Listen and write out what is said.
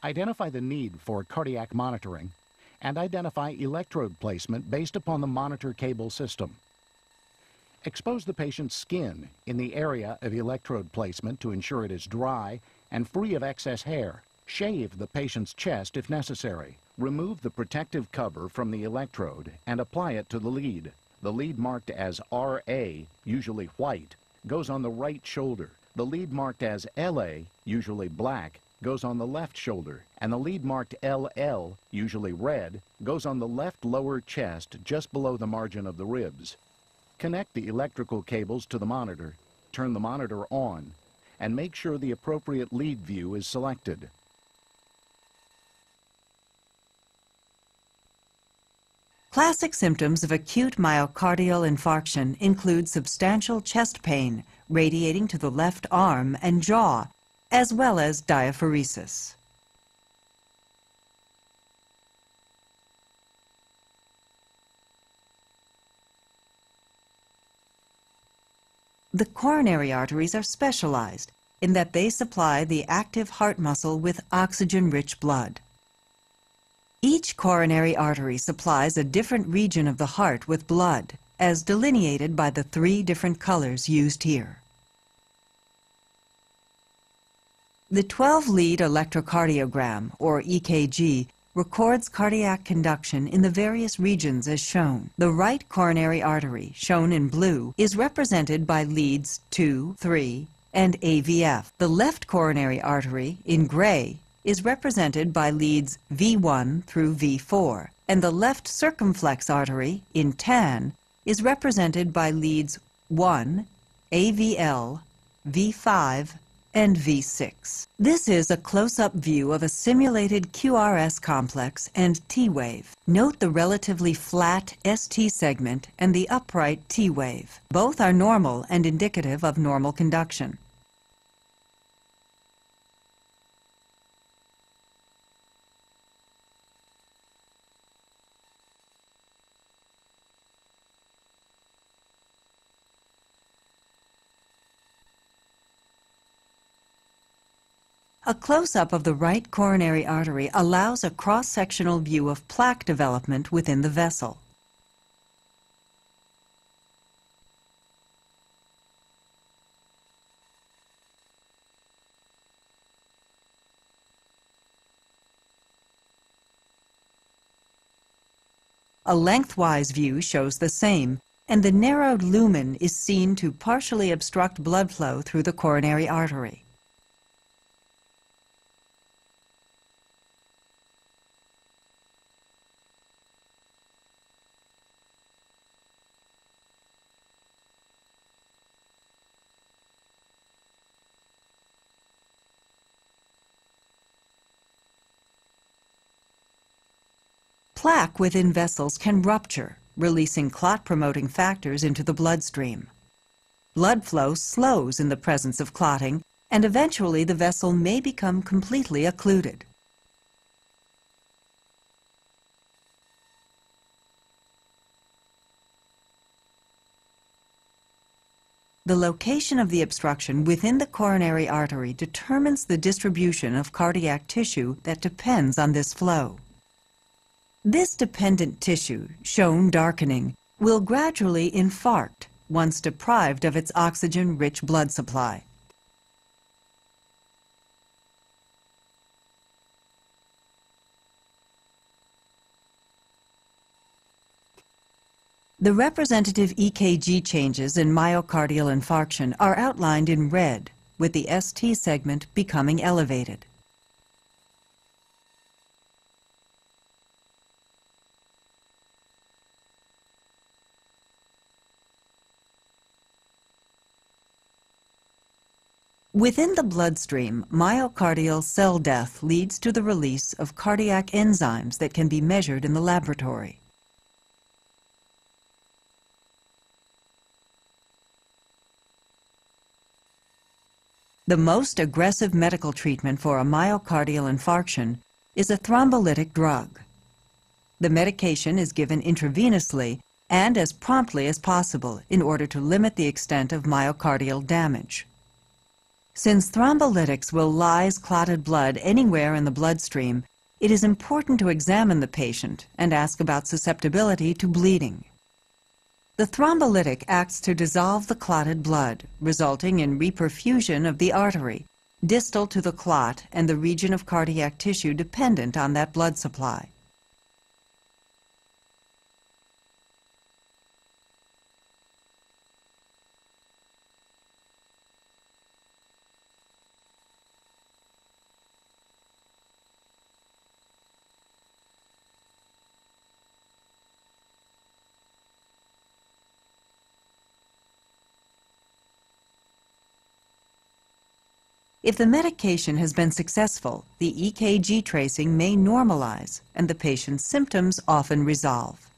Identify the need for cardiac monitoring and identify electrode placement based upon the monitor cable system. Expose the patient's skin in the area of electrode placement to ensure it is dry and free of excess hair. Shave the patient's chest if necessary. Remove the protective cover from the electrode and apply it to the lead. The lead marked as RA, usually white, goes on the right shoulder. The lead marked as LA, usually black, goes on the left shoulder, and the lead marked LL, usually red, goes on the left lower chest just below the margin of the ribs. Connect the electrical cables to the monitor, turn the monitor on, and make sure the appropriate lead view is selected. Classic symptoms of acute myocardial infarction include substantial chest pain radiating to the left arm and jaw, as well as diaphoresis. The coronary arteries are specialized in that they supply the active heart muscle with oxygen-rich blood. Each coronary artery supplies a different region of the heart with blood, as delineated by the 3 different colors used here. The 12-lead electrocardiogram, or EKG, records cardiac conduction in the various regions as shown. The right coronary artery, shown in blue, is represented by leads 2, 3, and AVF. The left coronary artery, in gray, is represented by leads V1 through V4, and the left circumflex artery, in tan, is represented by leads 1, AVL, V5, and V6. This is a close-up view of a simulated QRS complex and T-wave. Note the relatively flat ST segment and the upright T-wave. Both are normal and indicative of normal conduction. A close-up of the right coronary artery allows a cross-sectional view of plaque development within the vessel. A lengthwise view shows the same, and the narrowed lumen is seen to partially obstruct blood flow through the coronary artery. Plaque within vessels can rupture, releasing clot-promoting factors into the bloodstream. Blood flow slows in the presence of clotting, and eventually the vessel may become completely occluded. The location of the obstruction within the coronary artery determines the distribution of cardiac tissue that depends on this flow. This dependent tissue, shown darkening, will gradually infarct once deprived of its oxygen-rich blood supply. The representative EKG changes in myocardial infarction are outlined in red, with the ST segment becoming elevated. Within the bloodstream, myocardial cell death leads to the release of cardiac enzymes that can be measured in the laboratory. The most aggressive medical treatment for a myocardial infarction is a thrombolytic drug. The medication is given intravenously and as promptly as possible in order to limit the extent of myocardial damage. Since thrombolytics will lyse clotted blood anywhere in the bloodstream, it is important to examine the patient and ask about susceptibility to bleeding. The thrombolytic acts to dissolve the clotted blood, resulting in reperfusion of the artery, distal to the clot and the region of cardiac tissue dependent on that blood supply. If the medication has been successful, the EKG tracing may normalize and the patient's symptoms often resolve.